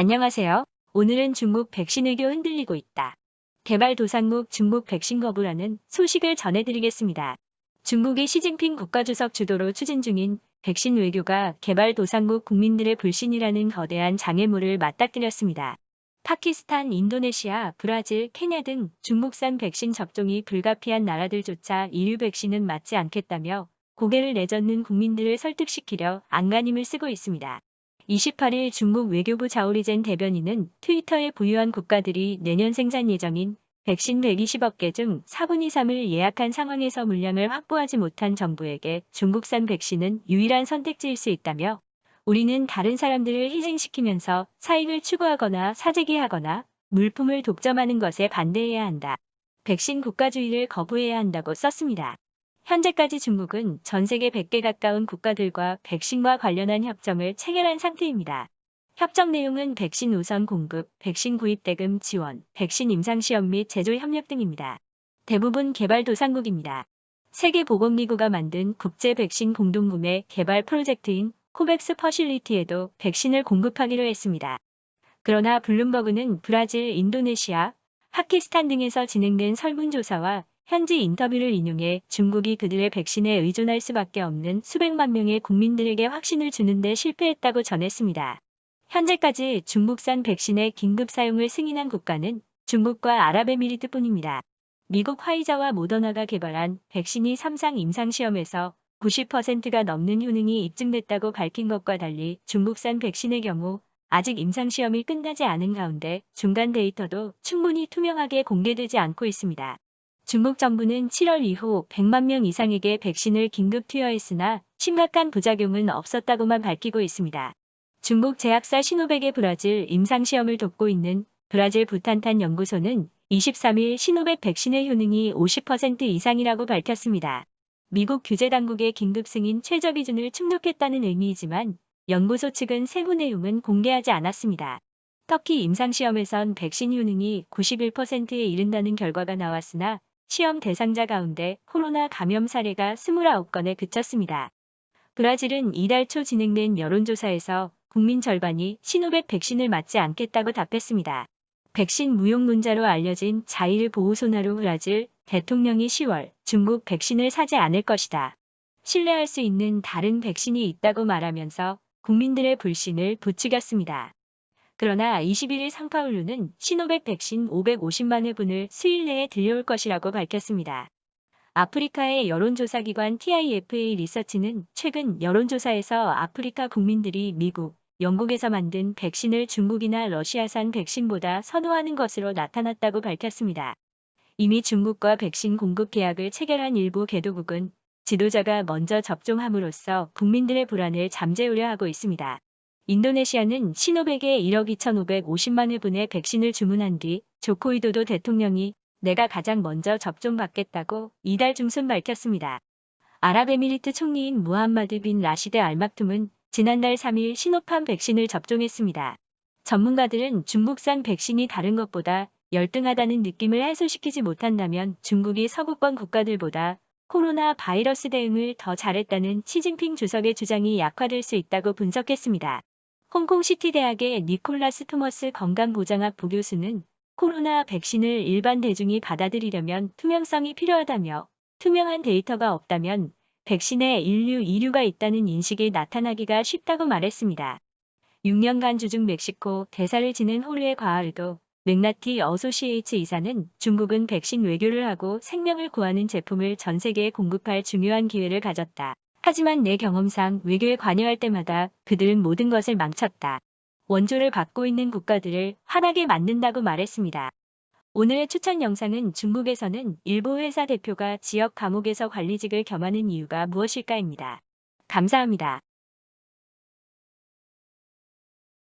안녕하세요. 오늘은 중국 백신 외교 흔들리고 있다. 개발도상국 중국 백신 거부라는 소식을 전해드리겠습니다. 중국의 시진핑 국가주석 주도로 추진 중인 백신 외교가 개발도상국 국민들의 불신이라는 거대한 장애물을 맞닥뜨렸습니다. 파키스탄, 인도네시아, 브라질, 케냐 등 중국산 백신 접종이 불가피한 나라들조차 인류 백신은 맞지 않겠다며 고개를 내젓는 국민들을 설득시키려 안간힘을 쓰고 있습니다. 28일 중국 외교부 자오리젠 대변인은 트위터에 부유한 국가들이 내년 생산 예정인 백신 120억 개 중 4분의 3을 예약한 상황에서 물량을 확보하지 못한 정부에게 중국산 백신은 유일한 선택지일 수 있다며 우리는 다른 사람들을 희생시키면서 사익을 추구하거나 사재기하거나 물품을 독점하는 것에 반대해야 한다. 백신 국가주의를 거부해야 한다고 썼습니다. 현재까지 중국은 전 세계 100개 가까운 국가들과 백신과 관련한 협정을 체결한 상태입니다. 협정 내용은 백신 우선 공급, 백신 구입 대금 지원, 백신 임상시험 및 제조 협력 등입니다. 대부분 개발도상국입니다. 세계보건기구가 만든 국제 백신 공동구매 개발 프로젝트인 코백스 퍼실리티에도 백신을 공급하기로 했습니다. 그러나 블룸버그는 브라질, 인도네시아, 파키스탄 등에서 진행된 설문조사와 현지 인터뷰를 인용해 중국이 그들의 백신에 의존할 수밖에 없는 수백만 명의 국민들에게 확신을 주는데 실패했다고 전했습니다. 현재까지 중국산 백신의 긴급 사용을 승인한 국가는 중국과 아랍에미리트뿐입니다. 미국 화이자와 모더나가 개발한 백신이 3상 임상시험에서 90%가 넘는 효능이 입증됐다고 밝힌 것과 달리 중국산 백신의 경우 아직 임상시험이 끝나지 않은 가운데 중간 데이터도 충분히 투명하게 공개되지 않고 있습니다. 중국 정부는 7월 이후 100만 명 이상에게 백신을 긴급 투여했으나 심각한 부작용은 없었다고만 밝히고 있습니다. 중국 제약사 시노백의 브라질 임상시험을 돕고 있는 브라질 부탄탄 연구소는 23일 시노백 백신의 효능이 50% 이상이라고 밝혔습니다. 미국 규제당국의 긴급 승인 최저 기준을 충족했다는 의미이지만 연구소 측은 세부 내용은 공개하지 않았습니다. 터키 임상시험에선 백신 효능이 91%에 이른다는 결과가 나왔으나 시험 대상자 가운데 코로나 감염 사례가 29건에 그쳤습니다. 브라질은 이달 초 진행된 여론조사에서 국민 절반이 시노백 백신을 맞지 않겠다고 답했습니다. 백신 무용론자로 알려진 자이르 보우소나루 브라질 대통령이 10월 중국 백신을 사지 않을 것이다. 신뢰할 수 있는 다른 백신이 있다고 말하면서 국민들의 불신을 부추겼습니다. 그러나 21일 상파울루는 시노백 백신 550만 회분을 수일 내에 들려올 것이라고 밝혔습니다. 아프리카의 여론조사기관 TIFA 리서치는 최근 여론조사에서 아프리카 국민들이 미국, 영국에서 만든 백신을 중국이나 러시아산 백신보다 선호하는 것으로 나타났다고 밝혔습니다. 이미 중국과 백신 공급 계약을 체결한 일부 개도국은 지도자가 먼저 접종함으로써 국민들의 불안을 잠재우려 하고 있습니다. 인도네시아는 시노백에 1억 2,550만 회분의 백신을 주문한 뒤 조코위도도 대통령이 내가 가장 먼저 접종받겠다고 이달 중순 밝혔습니다. 아랍에미리트 총리인 무함마드 빈 라시드 알막툼은 지난달 3일 시노팜 백신을 접종했습니다. 전문가들은 중국산 백신이 다른 것보다 열등하다는 느낌을 해소시키지 못한다면 중국이 서구권 국가들보다 코로나 바이러스 대응을 더 잘했다는 시진핑 주석의 주장이 약화될 수 있다고 분석했습니다. 홍콩시티 대학의 니콜라스 토머스 건강보장학 부교수는 코로나 백신을 일반 대중이 받아들이려면 투명성이 필요하다며 투명한 데이터가 없다면 백신에 인류 이류가 있다는 인식이 나타나기가 쉽다고 말했습니다. 6년간 주중 멕시코 대사를 지낸 호르헤 과하르도 맥나티 어소시에이츠 이사는 중국은 백신 외교를 하고 생명을 구하는 제품을 전 세계에 공급할 중요한 기회를 가졌다. 하지만 내 경험상 외교에 관여할 때마다 그들은 모든 것을 망쳤다. 원조를 받고 있는 국가들을 화나게 만든다고 말했습니다. 오늘의 추천 영상은 중국에서는 일부 회사 대표가 지역 감옥에서 관리직을 겸하는 이유가 무엇일까입니다. 감사합니다.